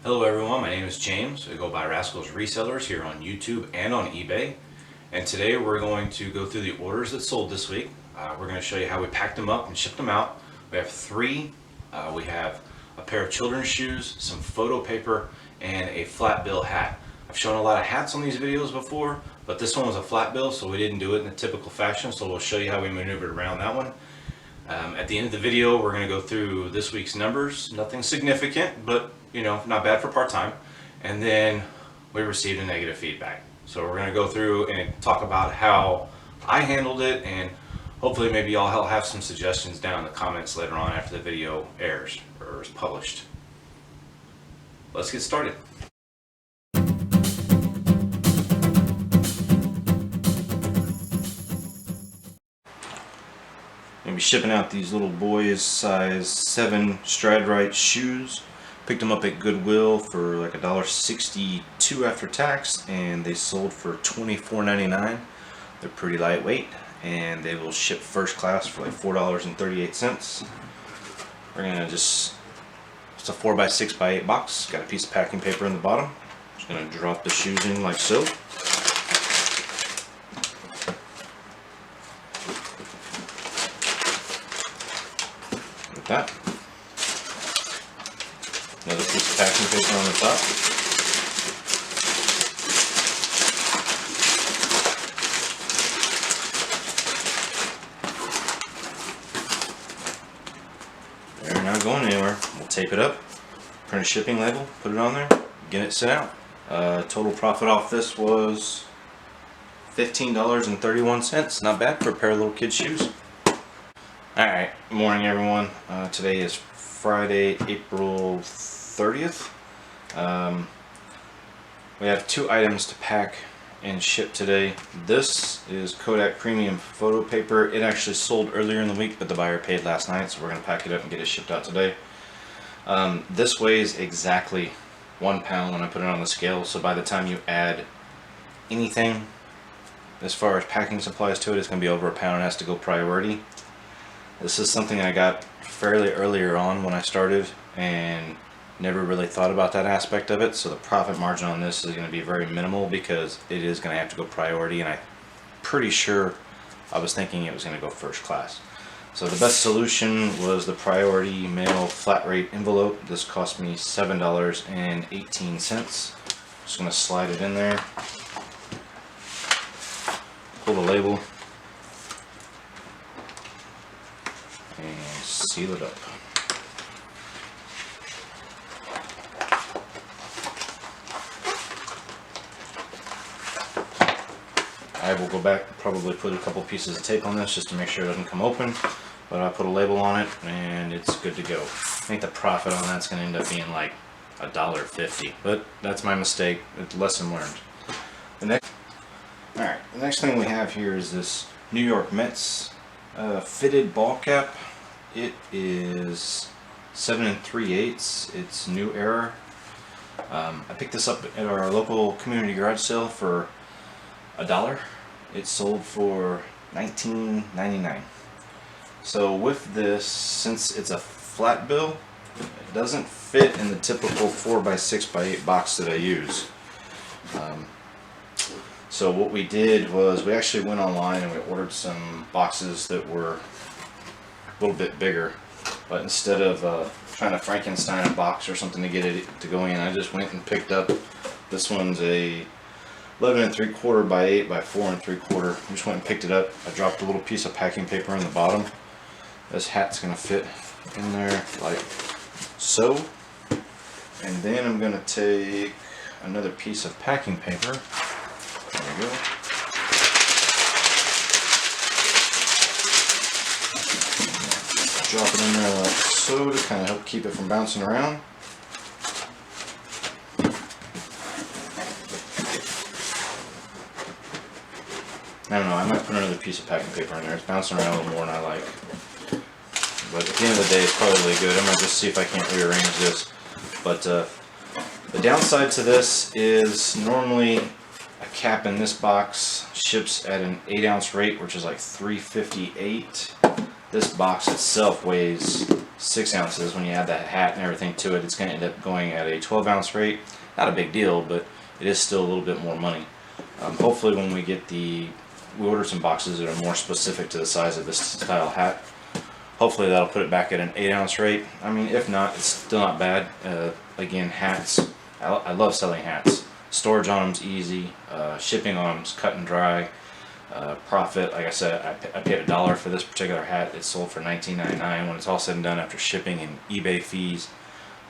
Hello everyone, my name is James. I go by Rascals Resellers here on YouTube and on eBay. And today we're going to go through the orders that sold this week. We're going to show you how we packed them up and shipped them out. We have three. We have a pair of children's shoes, some photo paper, and a flat bill hat. I've shown a lot of hats on these videos before, but this one was a flat bill, so we didn't do it in the typical fashion, so we'll show you how we maneuvered around that one. At the end of the video, we're going to go through this week's numbers. Nothing significant, but not bad for part-time. And then we received a negative feedback. So we're going to go through and talk about how I handled it, and hopefully maybe y'all have some suggestions down in the comments later on after the video airs or is published. Let's get started. Gonna be shipping out these little boys size 7 Stride-Rite shoes. Picked them up at Goodwill for like $1.62 after tax, and they sold for $24.99. They're pretty lightweight, and they will ship first class for like $4.38. We're gonna it's a 4x6x8 box. Got a piece of packing paper in the bottom. Just gonna drop the shoes in like so. That. Another piece of packing paper on the top. They're not going anywhere. We'll tape it up, print a shipping label, put it on there, get it sent out. Total profit off this was $15.31. Not bad for a pair of little kids' shoes. Alright, morning everyone. Today is Friday, April 30th. We have 2 items to pack and ship today. This is Kodak premium photo paper. It actually sold earlier in the week, but the buyer paid last night, so we're going to pack it up and get it shipped out today. This weighs exactly 1 pound when I put it on the scale, so by the time you add anything as far as packing supplies to it, it's going to be over a pound. It has to go priority. This is something I got fairly earlier on when I started and never really thought about that aspect of it, so the profit margin on this is going to be very minimal because it is going to have to go priority, and I'm pretty sure I was thinking it was going to go first class. So the best solution was the priority mail flat rate envelope. This cost me $7.18. Just going to slide it in there, pull the label, and seal it up. I will go back, probably put a couple pieces of tape on this just to make sure it doesn't come open, but I put a label on it and it's good to go. I think the profit on that's going to end up being like $1.50, but that's my mistake. It's lesson learned. Alright, the next thing we have here is this New York Mets fitted ball cap. It is 7 3/8. It's New Era. I picked this up at our local community garage sale for $1. It sold for $19.99. So with this, since it's a flat bill, it doesn't fit in the typical 4x6x8 box that I use. So what we did was we actually went online and we ordered some boxes that were a little bit bigger, but instead of trying to Frankenstein a box or something to get it to go in, I just went and picked up, this one's a 11 3/4 by 8 by 4 3/4. I just went and picked it up. I dropped a little piece of packing paper in the bottom. This hat's gonna fit in there like so, and then I'm gonna take another piece of packing paper. There we go. Drop it in there like so to kind of help keep it from bouncing around. I don't know, I might put another piece of packing paper in there. It's bouncing around a little more than I like. But at the end of the day, it's probably good. I'm going to just see if I can't rearrange this. But the downside to this is normally a cap in this box ships at an 8-ounce rate, which is like $3.58. This box itself weighs 6 ounces. When you add that hat and everything to it, it's going to end up going at a 12-ounce rate. Not a big deal, but it is still a little bit more money. Hopefully when we get we order some boxes that are more specific to the size of this style hat. Hopefully that'll put it back at an 8-ounce rate. I mean, if not, it's still not bad. Again, hats, I love selling hats. Storage on them's easy. Shipping on them's cut and dry. Profit, like I said, I paid $1 for this particular hat. It's sold for $19.99. When it's all said and done, after shipping and eBay fees,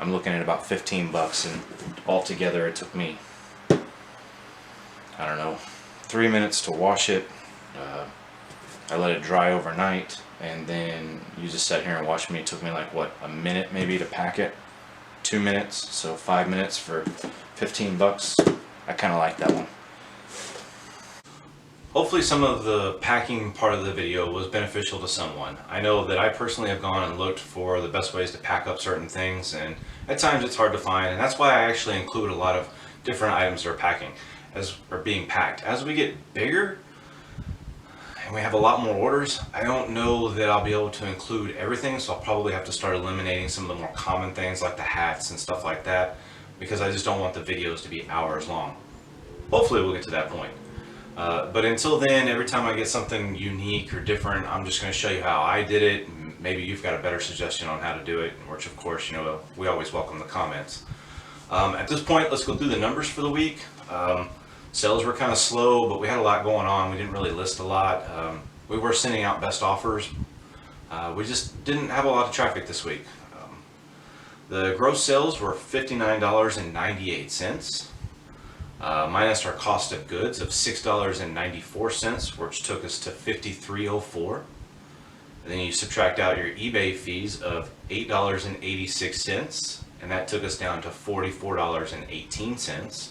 I'm looking at about 15 bucks, and altogether it took me, I don't know, 3 minutes to wash it. I let it dry overnight, and then you just sat here and watched me. It took me like, what, a minute maybe to pack it? 2 minutes, so 5 minutes for 15 bucks. I kind of like that one. Hopefully some of the packing part of the video was beneficial to someone. I know that I personally have gone and looked for the best ways to pack up certain things, and at times it's hard to find, and that's why I actually include a lot of different items that are being packed. As we get bigger and we have a lot more orders, I don't know that I'll be able to include everything, so I'll probably have to start eliminating some of the more common things like the hats and stuff like that, because I just don't want the videos to be hours long. Hopefully we'll get to that point. But until then, every time I get something unique or different, I'm just going to show you how I did it. Maybe you've got a better suggestion on how to do it, which of course, you know, we always welcome the comments. At this point, let's go through the numbers for the week. Sales were kind of slow, but we had a lot going on. We didn't really list a lot. We were sending out best offers. We just didn't have a lot of traffic this week. The gross sales were $59.98. Minus our cost of goods of $6.94, which took us to $53.04. And then you subtract out your eBay fees of $8.86, and that took us down to $44.18.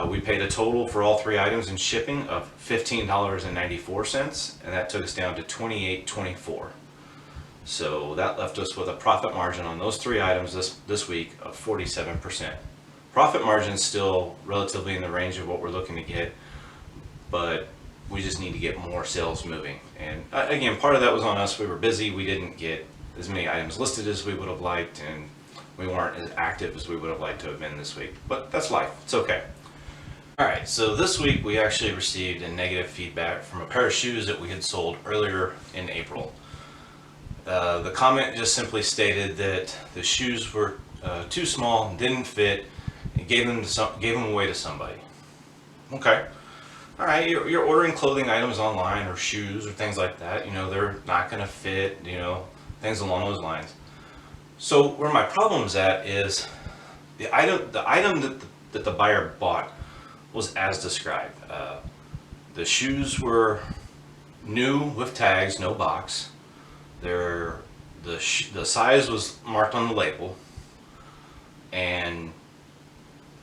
We paid a total for all 3 items in shipping of $15.94, and that took us down to $28.24. So that left us with a profit margin on those 3 items this week of 47%. Profit margin is still relatively in the range of what we're looking to get, but we just need to get more sales moving. And again, part of that was on us. We were busy. We didn't get as many items listed as we would have liked, and we weren't as active as we would have liked to have been this week. But that's life. It's okay. All right, so this week we actually received a negative feedback from a pair of shoes that we had sold earlier in April. The comment just simply stated that the shoes were too small, didn't fit, and gave them away to somebody. Okay. All right, you're ordering clothing items online or shoes or things like that. You know, they're not going to fit, you know, things along those lines. So where my problem's at is the item that the buyer bought was as described. The shoes were new with tags, no box. The size was marked on the label, and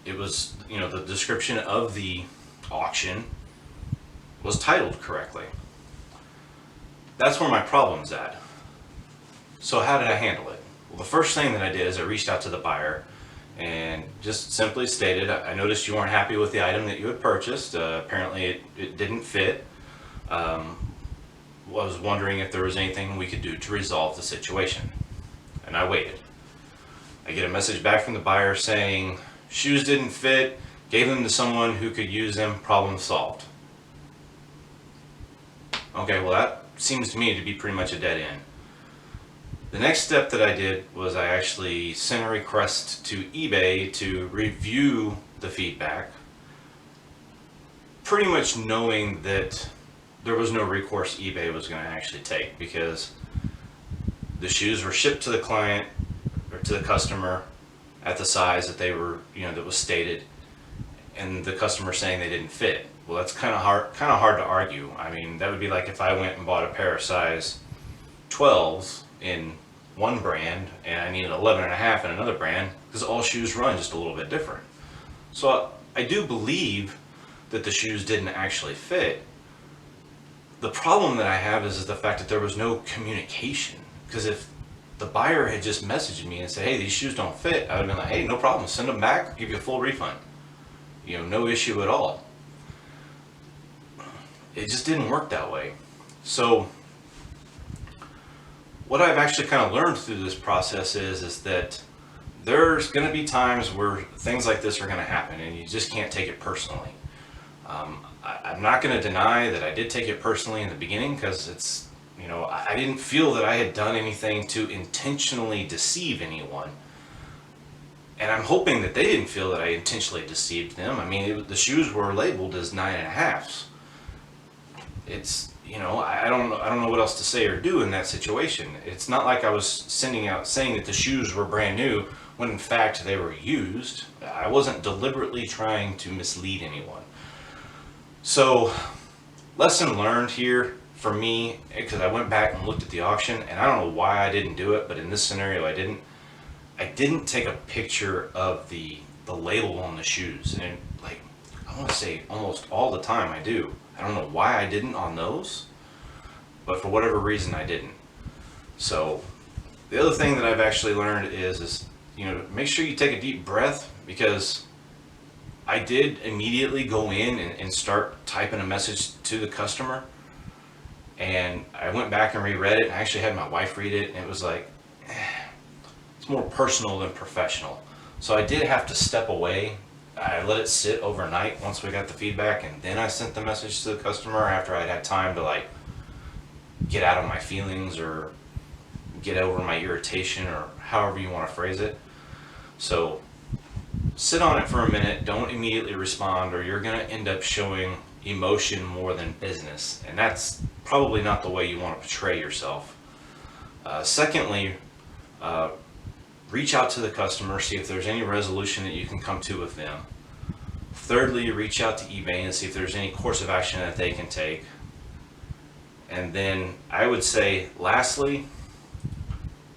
it was, you know, the description of the auction was titled correctly. That's where my problem's at. So how did I handle it? Well, the first thing that I did is I reached out to the buyer and just simply stated, I noticed you weren't happy with the item that you had purchased. Apparently it didn't fit. I was wondering if there was anything we could do to resolve the situation. And I waited. I get a message back from the buyer saying, shoes didn't fit, gave them to someone who could use them, problem solved. Okay, well that seems to me to be pretty much a dead end. The next step that I did was I actually sent a request to eBay to review the feedback, pretty much knowing that there was no recourse eBay was going to actually take, because the shoes were shipped to the client or to the customer at the size that they were, you know, that was stated, and the customer saying they didn't fit. Well, that's kind of hard to argue. I mean, that would be like if I went and bought a pair of size 12s in one brand and I needed 11.5 in another brand, because all shoes run just a little bit different. So I do believe that the shoes didn't actually fit. The problem that I have is the fact that there was no communication, because if the buyer had just messaged me and said, hey, these shoes don't fit, I would have been like, hey, no problem, send them back, I'll give you a full refund. You know, no issue at all. It just didn't work that way. So what I've actually kind of learned through this process is that there's going to be times where things like this are going to happen, and you just can't take it personally. I'm not going to deny that I did take it personally in the beginning, because it's, you know, I didn't feel that I had done anything to intentionally deceive anyone. And I'm hoping that they didn't feel that I intentionally deceived them. I mean, the shoes were labeled as 9.5s. It's, you know, I don't know what else to say or do in that situation. It's not like I was sending out saying that the shoes were brand new when in fact they were used. I wasn't deliberately trying to mislead anyone. So, lesson learned here for me, because I went back and looked at the auction, and I don't know why I didn't do it, but in this scenario I didn't take a picture of the label on the shoes. And like, I want to say almost all the time I do. I don't know why I didn't on those, but for whatever reason I didn't. So the other thing that I've actually learned is, you know, make sure you take a deep breath, because I did immediately go in and start typing a message to the customer, and I went back and reread it, and I actually had my wife read it, and it was like, it's more personal than professional. So I did have to step away. I let it sit overnight once we got the feedback, and then I sent the message to the customer after I'd had time to like get out of my feelings or get over my irritation, or however you want to phrase it. So sit on it for a minute, don't immediately respond, or you're going to end up showing emotion more than business, and that's probably not the way you want to portray yourself. Secondly, reach out to the customer, see if there's any resolution that you can come to with them. Thirdly, reach out to eBay and see if there's any course of action that they can take. And then I would say, lastly,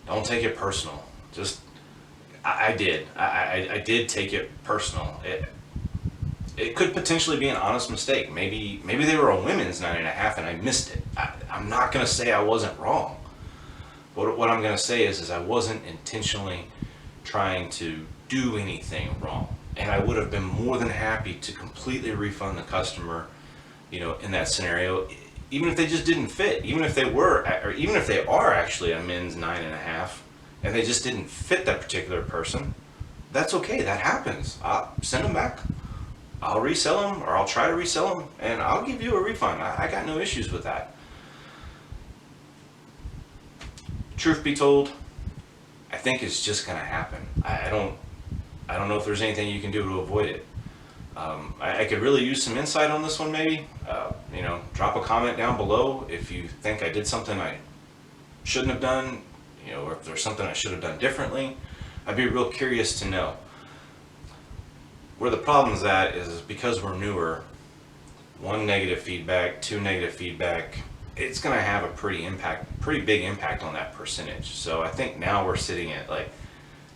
don't take it personal. Just, I did take it personal. It could potentially be an honest mistake. Maybe they were a women's 9.5 and I missed it. I'm not going to say I wasn't wrong. What I'm going to say is I wasn't intentionally trying to do anything wrong. And I would have been more than happy to completely refund the customer, you know, in that scenario, even if they just didn't fit, even if they were, or even if they are actually a men's 9.5 and they just didn't fit that particular person. That's okay. That happens. I'll send them back. I'll resell them, or I'll try to resell them, and I'll give you a refund. I got no issues with that. Truth be told, I think it's just going to happen. I don't know if there's anything you can do to avoid it. I could really use some insight on this one, maybe. You know, drop a comment down below if you think I did something I shouldn't have done, you know, or if there's something I should have done differently. I'd be real curious to know. Where the problem's at is because we're newer, 1 negative feedback, 2 negative feedback, it's going to have a pretty big impact on that percentage. So I think now we're sitting at like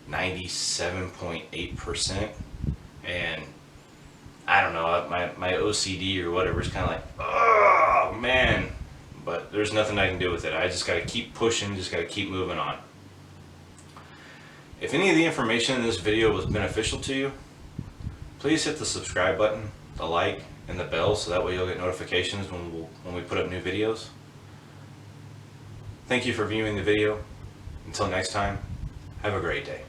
97.8%, and I don't know, my OCD or whatever is kind of like, oh man, but there's nothing I can do with it. I just got to keep pushing, just got to keep moving on. If any of the information in this video was beneficial to you, please hit the subscribe button, the like, and the bell, so that way you'll get notifications when we put up new videos. Thank you for viewing the video. Until next time, have a great day.